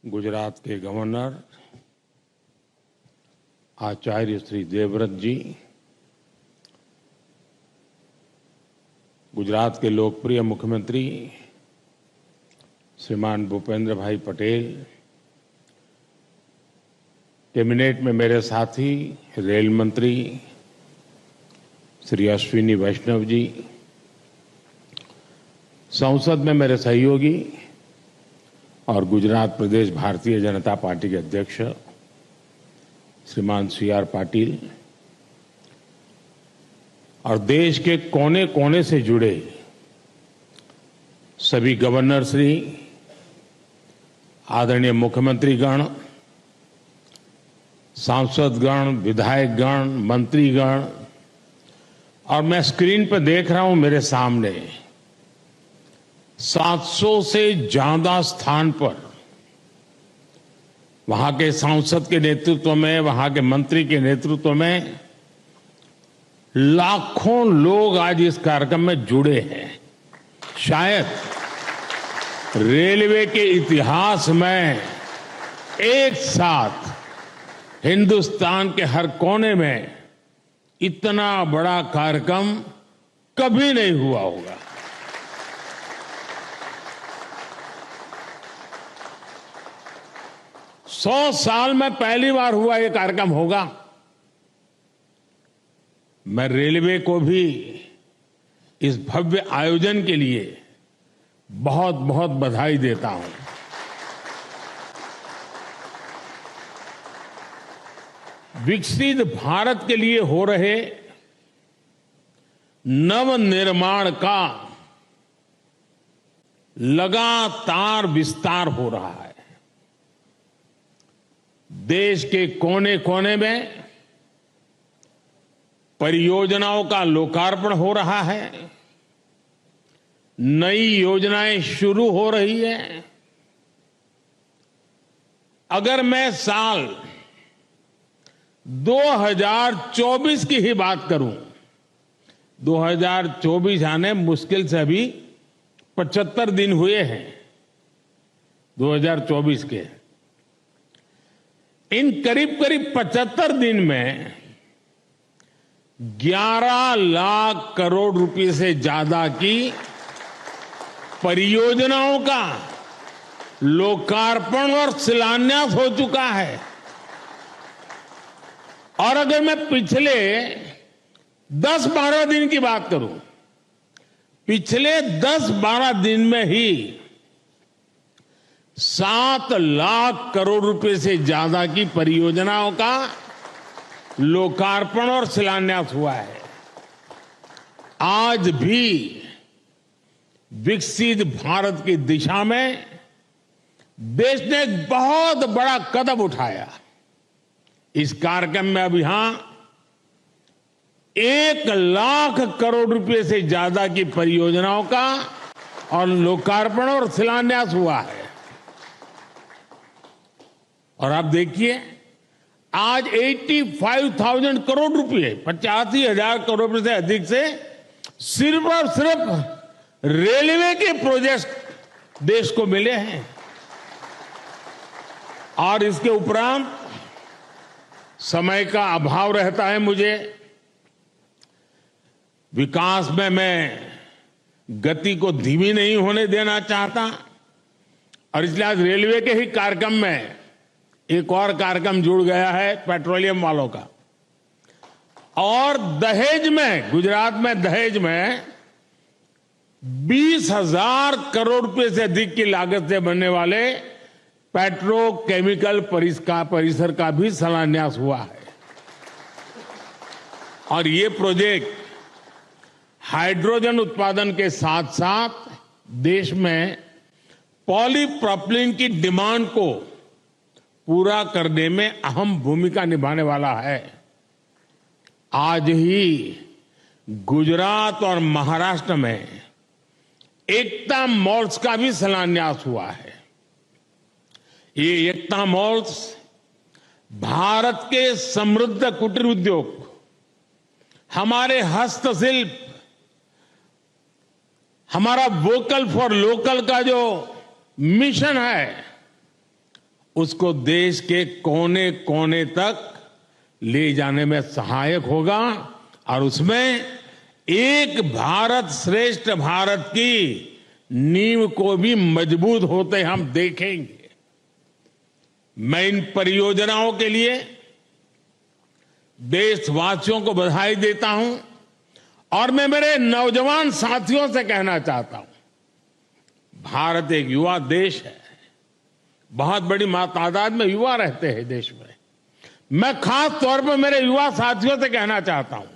गुजरात के गवर्नर आचार्य श्री देवव्रत जी, गुजरात के लोकप्रिय मुख्यमंत्री श्रीमान भूपेंद्र भाई पटेल, कैबिनेट में मेरे साथी रेल मंत्री श्री अश्विनी वैष्णव जी, संसद में मेरे सहयोगी और गुजरात प्रदेश भारतीय जनता पार्टी के अध्यक्ष श्रीमान सी आर पाटिल और देश के कोने कोने से जुड़े सभी गवर्नर श्री, आदरणीय मुख्यमंत्रीगण, सांसदगण, विधायकगण, मंत्रीगण, और मैं स्क्रीन पर देख रहा हूं मेरे सामने 700 से ज्यादा स्थान पर वहां के सांसद के नेतृत्व में, वहां के मंत्री के नेतृत्व में लाखों लोग आज इस कार्यक्रम में जुड़े हैं। शायद रेलवे के इतिहास में एक साथ हिंदुस्तान के हर कोने में इतना बड़ा कार्यक्रम कभी नहीं हुआ होगा। सौ साल में पहली बार हुआ यह कार्यक्रम होगा। मैं रेलवे को भी इस भव्य आयोजन के लिए बहुत बहुत बधाई देता हूं। विकसित भारत के लिए हो रहे नवनिर्माण का लगातार विस्तार हो रहा है। देश के कोने कोने में परियोजनाओं का लोकार्पण हो रहा है, नई योजनाएं शुरू हो रही है। अगर मैं साल 2024 की ही बात करूं, 2024 आने मुश्किल से अभी 75 दिन हुए हैं 2024 के। इन करीब करीब 75 दिन में 11 लाख करोड़ रुपए से ज्यादा की परियोजनाओं का लोकार्पण और शिलान्यास हो चुका है। और अगर मैं पिछले 10-12 दिन की बात करूं, पिछले 10-12 दिन में ही 7 लाख करोड़ रुपए से ज्यादा की परियोजनाओं का लोकार्पण और शिलान्यास हुआ है। आज भी विकसित भारत की दिशा में देश ने एक बहुत बड़ा कदम उठाया। इस कार्यक्रम में अब यहां 1 लाख करोड़ रुपए से ज्यादा की परियोजनाओं का और लोकार्पण और शिलान्यास हुआ है। और आप देखिए, आज 85,000 करोड़ रुपए, 85,000 करोड़ रुपए से अधिक से सिर्फ और सिर्फ रेलवे के प्रोजेक्ट देश को मिले हैं। और इसके उपरांत समय का अभाव रहता है मुझे, विकास में मैं गति को धीमी नहीं होने देना चाहता, और इसलिए आज रेलवे के ही कार्यक्रम में एक और कार्यक्रम जुड़ गया है पेट्रोलियम वालों का। और दहेज में, गुजरात में दहेज में 20,000 करोड़ रुपए से अधिक की लागत से बनने वाले पेट्रोकेमिकल परिसर का भी शिलान्यास हुआ है। और ये प्रोजेक्ट हाइड्रोजन उत्पादन के साथ साथ देश में पॉलीप्रोपिलीन की डिमांड को पूरा करने में अहम भूमिका निभाने वाला है। आज ही गुजरात और महाराष्ट्र में एकता मॉल्स का भी शिलान्यास हुआ है। ये एकता मॉल्स भारत के समृद्ध कुटीर उद्योग, हमारे हस्तशिल्प, हमारा वोकल फॉर लोकल का जो मिशन है उसको देश के कोने कोने तक ले जाने में सहायक होगा और उसमें एक भारत श्रेष्ठ भारत की नींव को भी मजबूत होते हम देखेंगे। मैं इन परियोजनाओं के लिए देशवासियों को बधाई देता हूं और मैं मेरे नौजवान साथियों से कहना चाहता हूं, भारत एक युवा देश है, बहुत बड़ी तादाद में युवा रहते हैं देश में। मैं खास तौर पर मेरे युवा साथियों से कहना चाहता हूं,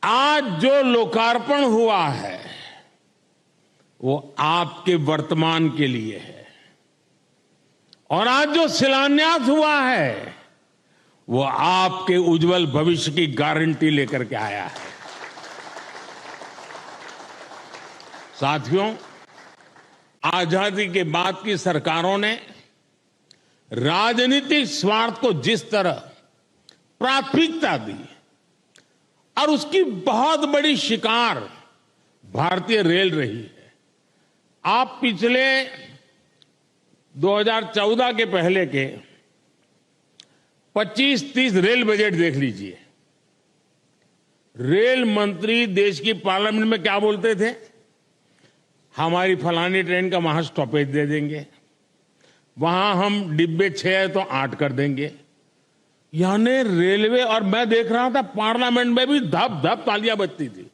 आज जो लोकार्पण हुआ है वो आपके वर्तमान के लिए है और आज जो शिलान्यास हुआ है वो आपके उज्जवल भविष्य की गारंटी लेकर के आया है। साथियों, आजादी के बाद की सरकारों ने राजनीतिक स्वार्थ को जिस तरह प्राथमिकता दी और उसकी बहुत बड़ी शिकार भारतीय रेल रही है। आप पिछले 2014 के पहले के 25-30 रेल बजट देख लीजिए। रेल मंत्री देश की पार्लियामेंट में क्या बोलते थे? हमारी फलानी ट्रेन का वहां स्टॉपेज दे देंगे, वहां हम डिब्बे 6 है तो 8 कर देंगे। यानी रेलवे, और मैं देख रहा था पार्लियामेंट में भी धप धप तालियां बजती थी।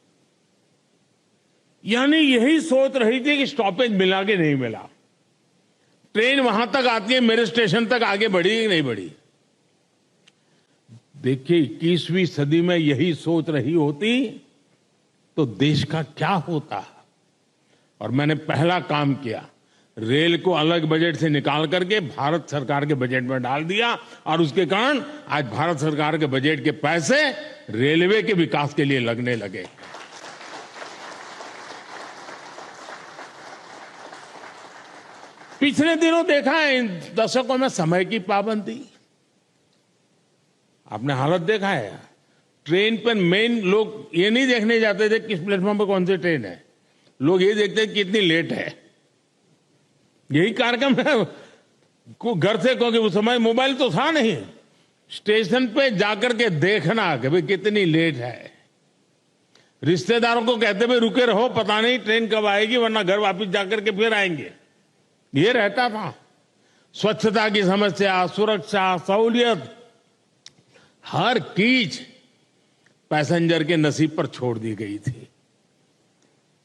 यानी यही सोच रही थी कि स्टॉपेज मिला कि नहीं मिला, ट्रेन वहां तक आती है, मेरे स्टेशन तक आगे बढ़ी कि नहीं बढ़ी। देखिए 21वीं सदी में यही सोच रही होती तो देश का क्या होता। और मैंने पहला काम किया, रेल को अलग बजट से निकाल करके भारत सरकार के बजट में डाल दिया और उसके कारण आज भारत सरकार के बजट के पैसे रेलवे के विकास के लिए लगने लगे। पिछले दिनों देखा है इन दशकों में समय की पाबंदी, आपने हालत देखा है। ट्रेन पर मेन लोग ये नहीं देखने जाते थे किस प्लेटफॉर्म पर कौन सी ट्रेन है, लोग ये देखते हैं कितनी लेट है। यही कार्यक्रम है घर से, क्योंकि उस समय मोबाइल तो था नहीं, स्टेशन पे जाकर के देखना कि भाई कितनी लेट है। रिश्तेदारों को कहते भाई रुके रहो, पता नहीं ट्रेन कब आएगी, वरना घर वापस जाकर के फिर आएंगे। ये रहता था। स्वच्छता की समस्या, सुरक्षा, सहूलियत, हर चीज पैसेंजर के नसीब पर छोड़ दी गई थी।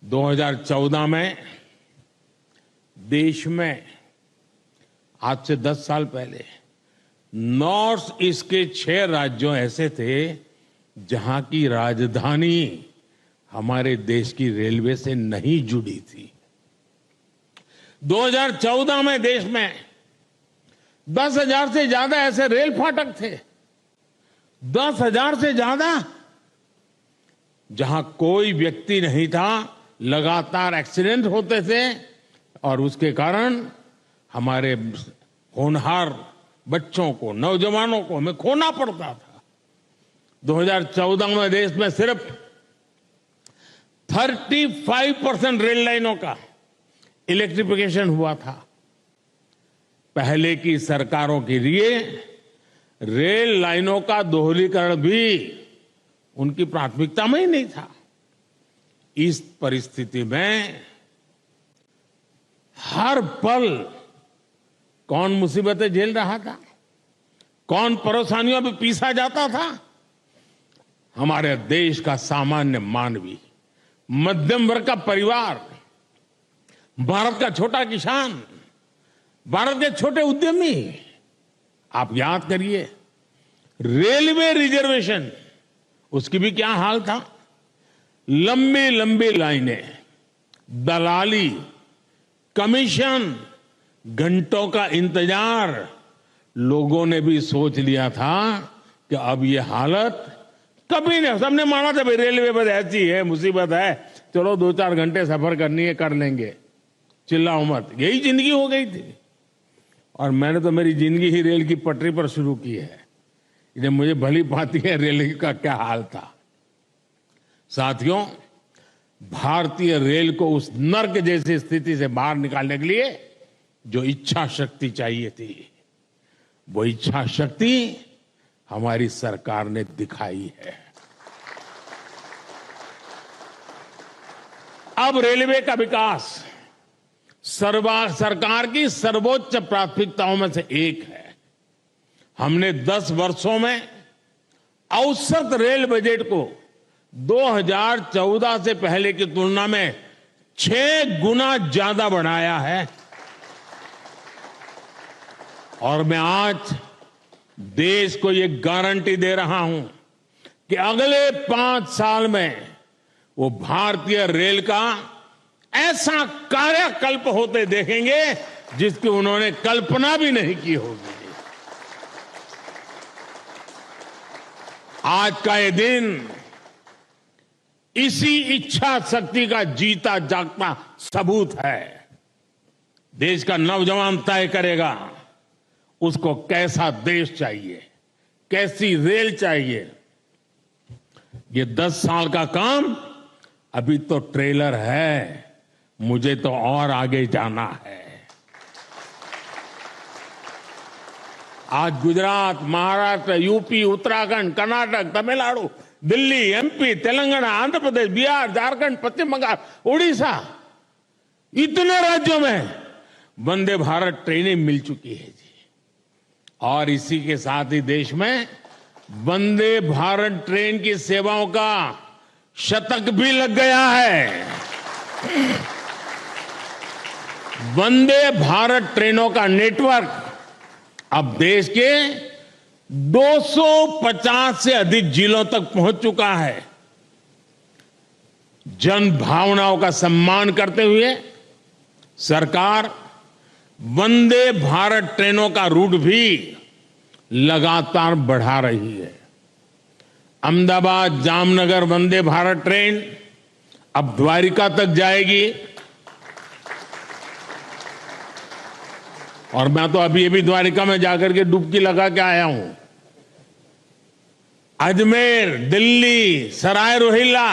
2014 में देश में आज से 10 साल पहले नॉर्थ ईस्ट के 6 राज्यों ऐसे थे जहां की राजधानी हमारे देश की रेलवे से नहीं जुड़ी थी। 2014 में देश में 10,000 से ज्यादा ऐसे रेल फाटक थे, 10,000 से ज्यादा, जहां कोई व्यक्ति नहीं था, लगातार एक्सीडेंट होते थे और उसके कारण हमारे होनहार बच्चों को, नौजवानों को हमें खोना पड़ता था। 2014 में देश में सिर्फ 35% रेल लाइनों का इलेक्ट्रिफिकेशन हुआ था। पहले की सरकारों के लिए रेल लाइनों का दोहरीकरण भी उनकी प्राथमिकता में ही नहीं था। इस परिस्थिति में हर पल कौन मुसीबतें झेल रहा था, कौन परेशानियों में पीसा जाता था? हमारे देश का सामान्य मानवी, मध्यम वर्ग का परिवार, भारत का छोटा किसान, भारत के छोटे उद्यमी। आप याद करिए, रेलवे रिजर्वेशन, उसकी भी क्या हाल था। लंबी लंबी लाइनें, दलाली, कमीशन, घंटों का इंतजार। लोगों ने भी सोच लिया था कि अब ये हालत कभी नहीं, सबने माना था भाई रेलवे बस ऐसी है, मुसीबत है, चलो 2-4 घंटे सफर करनी है, कर लेंगे, चिल्लाओ मत। यही जिंदगी हो गई थी। और मैंने तो मेरी जिंदगी ही रेल की पटरी पर शुरू की है, इसलिए मुझे भली भांति है रेल का क्या हाल था। साथियों, भारतीय रेल को उस नर्क जैसी स्थिति से बाहर निकालने के लिए जो इच्छा शक्ति चाहिए थी, वो इच्छा शक्ति हमारी सरकार ने दिखाई है। अब रेलवे का विकास सरकार की सर्वोच्च प्राथमिकताओं में से एक है। हमने 10 वर्षों में औसत रेल बजट को 2014 से पहले की तुलना में 6 गुना ज्यादा बढ़ाया है। और मैं आज देश को ये गारंटी दे रहा हूं कि अगले 5 साल में वो भारतीय रेल का ऐसा कायाकल्प होते देखेंगे जिसकी उन्होंने कल्पना भी नहीं की होगी। आज का ये दिन इसी इच्छा शक्ति का जीता जागता सबूत है। देश का नौजवान तय करेगा उसको कैसा देश चाहिए, कैसी रेल चाहिए। ये 10 साल का काम अभी तो ट्रेलर है, मुझे तो और आगे जाना है। आज गुजरात, महाराष्ट्र, यूपी, उत्तराखंड, कर्नाटक, तमिलनाडु, दिल्ली, एमपी, तेलंगाना, आंध्र प्रदेश, बिहार, झारखंड, पश्चिम बंगाल, उड़ीसा, इतने राज्यों में वंदे भारत ट्रेनें मिल चुकी है जी। और इसी के साथ ही देश में वंदे भारत ट्रेन की सेवाओं का शतक भी लग गया है। वंदे भारत ट्रेनों का नेटवर्क अब देश के 250 से अधिक जिलों तक पहुंच चुका है। जन भावनाओं का सम्मान करते हुए सरकार वंदे भारत ट्रेनों का रूट भी लगातार बढ़ा रही है। अहमदाबाद जामनगर वंदे भारत ट्रेन अब द्वारिका तक जाएगी। और मैं तो अभी द्वारिका में जाकर के डुबकी लगा के आया हूं। अजमेर, दिल्ली, सराय रोहिल्ला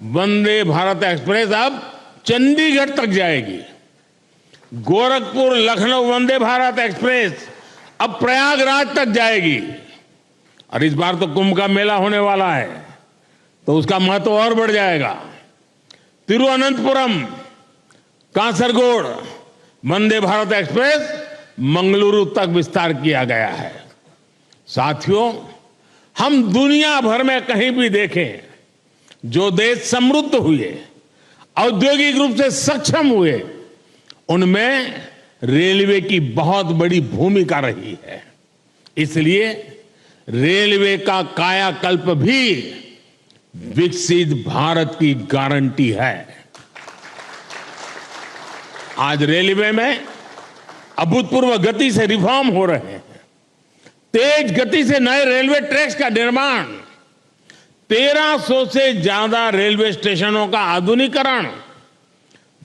वंदे भारत एक्सप्रेस अब चंडीगढ़ तक जाएगी। गोरखपुर लखनऊ वंदे भारत एक्सप्रेस अब प्रयागराज तक जाएगी। और इस बार तो कुंभ का मेला होने वाला है तो उसका महत्व और बढ़ जाएगा। तिरुवनंतपुरम, कासरगोड वंदे भारत एक्सप्रेस मंगलुरु तक विस्तार किया गया है। साथियों, हम दुनिया भर में कहीं भी देखें, जो देश समृद्ध हुए, औद्योगिक रूप से सक्षम हुए, उनमें रेलवे की बहुत बड़ी भूमिका रही है। इसलिए रेलवे का कायाकल्प भी विकसित भारत की गारंटी है। आज रेलवे में अभूतपूर्व गति से रिफॉर्म हो रहे हैं। तेज गति से नए रेलवे ट्रैक्स का निर्माण, 1300 से ज्यादा रेलवे स्टेशनों का आधुनिकीकरण,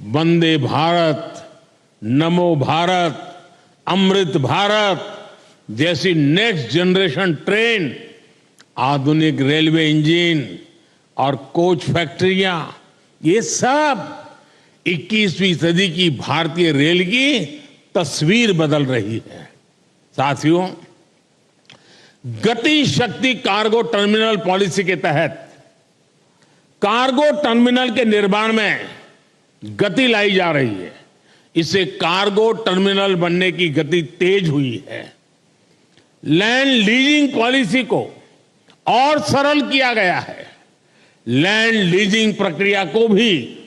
वंदे भारत, नमो भारत, अमृत भारत जैसी नेक्स्ट जनरेशन ट्रेन, आधुनिक रेलवे इंजन और कोच फैक्ट्रियां, ये सब 21वीं सदी की भारतीय रेल की तस्वीर बदल रही है। साथियों, गति शक्ति कार्गो टर्मिनल पॉलिसी के तहत कार्गो टर्मिनल के निर्माण में गति लाई जा रही है। इससे कार्गो टर्मिनल बनने की गति तेज हुई है। लैंड लीजिंग पॉलिसी को और सरल किया गया है। लैंड लीजिंग प्रक्रिया को भी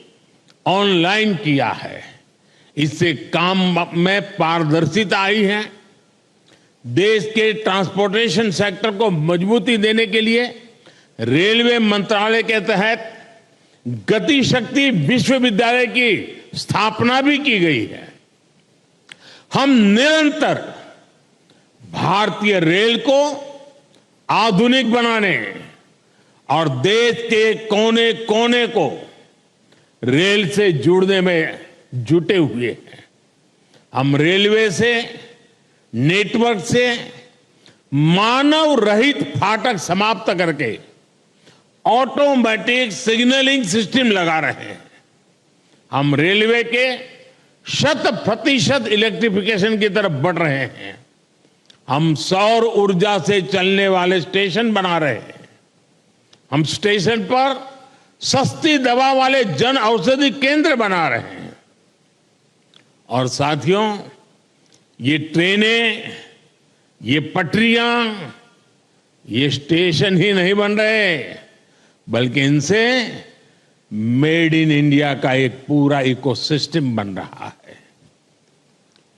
ऑनलाइन किया है। इससे काम में पारदर्शिता आई है। देश के ट्रांसपोर्टेशन सेक्टर को मजबूती देने के लिए रेलवे मंत्रालय के तहत गति शक्ति विश्वविद्यालय की स्थापना भी की गई है। हम निरंतर भारतीय रेल को आधुनिक बनाने और देश के कोने कोने को रेल से जुड़ने में जुटे हुए हैं। हम रेलवे से, नेटवर्क से मानव रहित फाटक समाप्त करके ऑटोमेटिक सिग्नलिंग सिस्टम लगा रहे हैं। हम रेलवे के 100% इलेक्ट्रिफिकेशन की तरफ बढ़ रहे हैं। हम सौर ऊर्जा से चलने वाले स्टेशन बना रहे हैं। हम स्टेशन पर सस्ती दवा वाले जन औषधि केंद्र बना रहे हैं। और साथियों, ये ट्रेनें, ये पटरियां, ये स्टेशन ही नहीं बन रहे, बल्कि इनसे मेड इन इंडिया का एक पूरा इकोसिस्टम बन रहा है।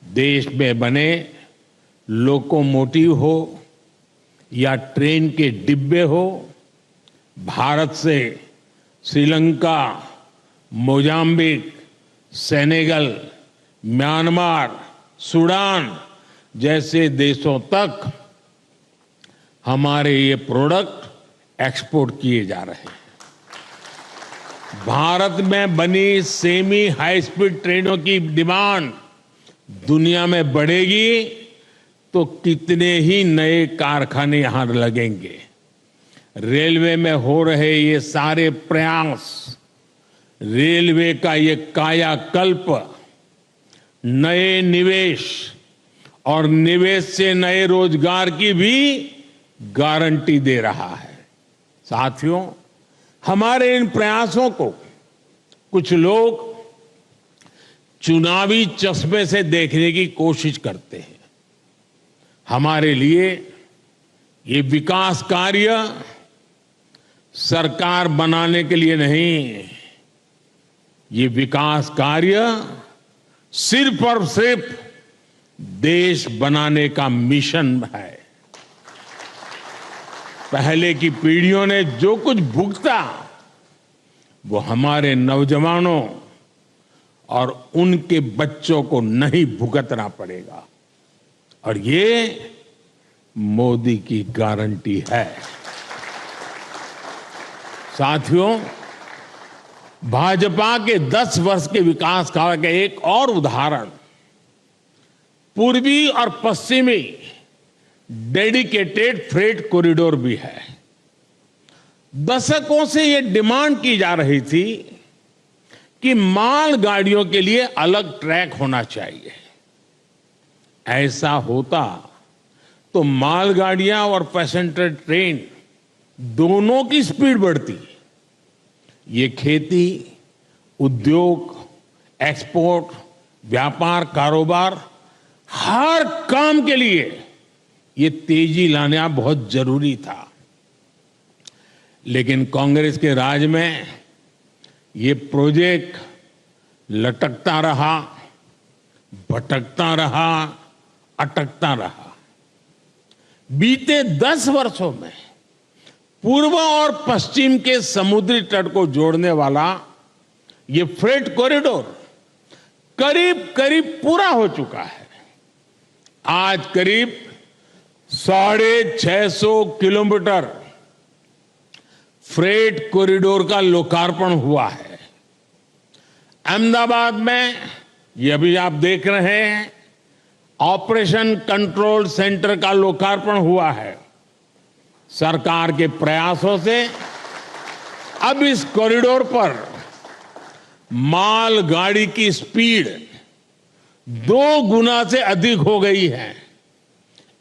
देश में बने लोकोमोटिव हो या ट्रेन के डिब्बे हो, भारत से Sri Lanka, Mozambique, Senegal, Myanmar, Sudan जैसे देशों तक हमारे ये प्रोडक्ट एक्सपोर्ट किए जा रहे हैं। भारत में बनी सेमी हाई स्पीड ट्रेनों की डिमांड दुनिया में बढ़ेगी तो कितने ही नए कारखाने यहां लगेंगे। रेलवे में हो रहे ये सारे प्रयास, रेलवे का ये कायाकल्प नए निवेश और निवेश से नए रोजगार की भी गारंटी दे रहा है। साथियों, हमारे इन प्रयासों को कुछ लोग चुनावी चश्मे से देखने की कोशिश करते हैं। हमारे लिए ये विकास कार्य सरकार बनाने के लिए नहीं, ये विकास कार्य सिर्फ और सिर्फ देश बनाने का मिशन है। पहले की पीढ़ियों ने जो कुछ भुगता वो हमारे नौजवानों और उनके बच्चों को नहीं भुगतना पड़ेगा, और ये मोदी की गारंटी है। साथियों, भाजपा के 10 वर्ष के विकास का एक और उदाहरण पूर्वी और पश्चिमी डेडिकेटेड फ्रेट कॉरिडोर भी है। दशकों से ये डिमांड की जा रही थी कि माल गाड़ियों के लिए अलग ट्रैक होना चाहिए। ऐसा होता तो मालगाड़ियां और पैसेंजर ट्रेन दोनों की स्पीड बढ़ती। ये खेती, उद्योग, एक्सपोर्ट, व्यापार, कारोबार, हर काम के लिए ये तेजी लाना बहुत जरूरी था। लेकिन कांग्रेस के राज में ये प्रोजेक्ट लटकता रहा, भटकता रहा, अटकता रहा। बीते 10 वर्षों में पूर्व और पश्चिम के समुद्री तट को जोड़ने वाला ये फ्रेट कॉरिडोर करीब करीब पूरा हो चुका है। आज करीब 650 किलोमीटर फ्रेट कॉरिडोर का लोकार्पण हुआ है। अहमदाबाद में ये अभी आप देख रहे हैं, ऑपरेशन कंट्रोल सेंटर का लोकार्पण हुआ है। सरकार के प्रयासों से अब इस कॉरिडोर पर माल गाड़ी की स्पीड 2 गुना से अधिक हो गई है।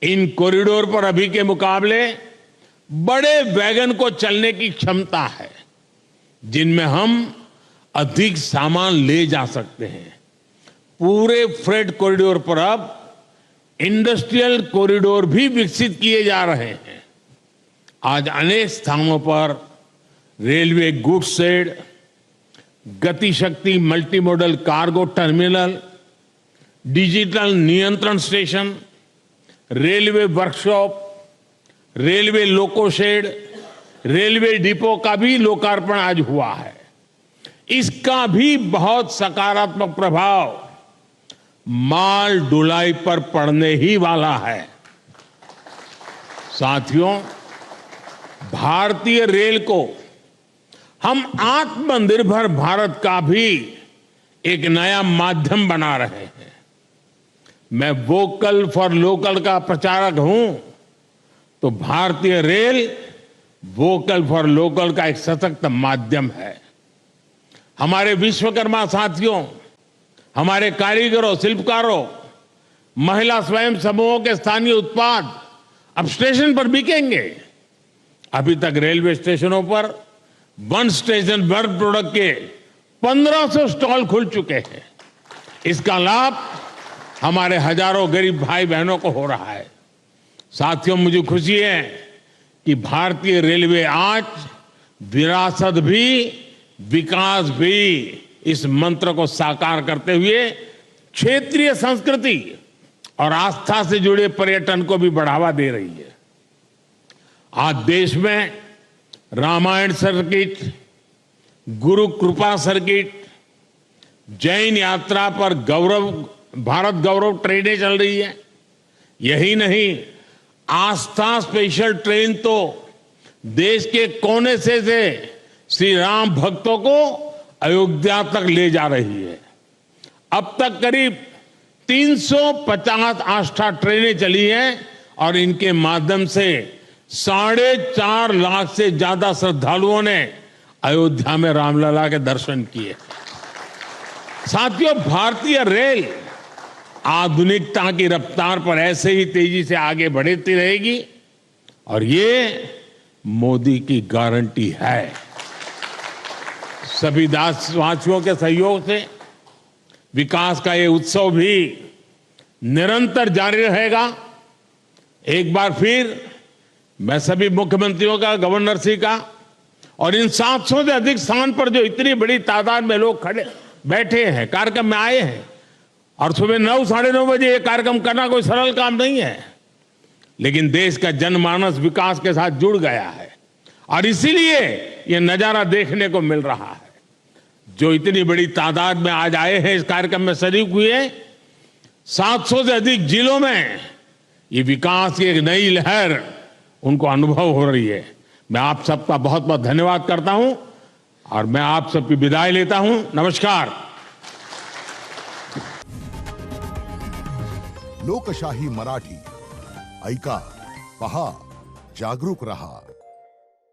इन कॉरिडोर पर अभी के मुकाबले बड़े वैगन को चलने की क्षमता है, जिनमें हम अधिक सामान ले जा सकते हैं। पूरे फ्रेट कॉरिडोर पर अब इंडस्ट्रियल कॉरिडोर भी विकसित किए जा रहे हैं। आज अनेक स्थानों पर railway goods shed, Gati Shakti multi modal cargo terminal, digital नियंत्रण station, railway workshop, railway loco shed, railway depot का भी लोकार्पण आज हुआ है। इसका भी बहुत सकारात्मक प्रभाव माल ढुलाई पर पड़ने ही वाला है। साथियों, भारतीय रेल को हम आत्मनिर्भर भारत का भी एक नया माध्यम बना रहे हैं। मैं वोकल फॉर लोकल का प्रचारक हूं, तो भारतीय रेल वोकल फॉर लोकल का एक सशक्त माध्यम है। हमारे विश्वकर्मा साथियों, हमारे कारीगरों, शिल्पकारों, महिला स्वयं समूहों के स्थानीय उत्पाद अब स्टेशन पर बिकेंगे। अभी तक रेलवे स्टेशनों पर वन स्टेशन वन प्रोडक्ट के 1500 स्टॉल खुल चुके हैं। इसका लाभ हमारे हजारों गरीब भाई बहनों को हो रहा है। साथियों, मुझे खुशी है कि भारतीय रेलवे आज विरासत भी विकास भी इस मंत्र को साकार करते हुए क्षेत्रीय संस्कृति और आस्था से जुड़े पर्यटन को भी बढ़ावा दे रही है। आज देश में रामायण सर्किट, गुरु कृपा सर्किट, जैन यात्रा पर भारत गौरव ट्रेनें चल रही है। यही नहीं, आस्था स्पेशल ट्रेन तो देश के कोने से श्री राम भक्तों को अयोध्या तक ले जा रही है। अब तक करीब 350 आस्था ट्रेनें चली हैं और इनके माध्यम से 4.5 लाख से ज्यादा श्रद्धालुओं ने अयोध्या में रामलला के दर्शन किए। साथियों, भारतीय रेल आधुनिकता की रफ्तार पर ऐसे ही तेजी से आगे बढ़ती रहेगी और ये मोदी की गारंटी है। सभी देशवासियों के सहयोग से विकास का ये उत्सव भी निरंतर जारी रहेगा। एक बार फिर मैं सभी मुख्यमंत्रियों का, गवर्नर जी का और इन 700 से अधिक स्थान पर जो इतनी बड़ी तादाद में लोग बैठे हैं, कार्यक्रम में आए हैं और सुबह 9, साढ़े 9 बजे ये कार्यक्रम करना कोई सरल काम नहीं है, लेकिन देश का जनमानस विकास के साथ जुड़ गया है और इसीलिए ये नजारा देखने को मिल रहा है। जो इतनी बड़ी तादाद में आज आए हैं, इस कार्यक्रम में शरीक हुए, 700 से अधिक जिलों में ये विकास की एक नई लहर उनको अनुभव हो रही है। मैं आप सबका बहुत बहुत धन्यवाद करता हूं और मैं आप सबकी विदाई लेता हूं। नमस्कार। लोकशाही मराठी ऐका, पहा, जागरूक रहा।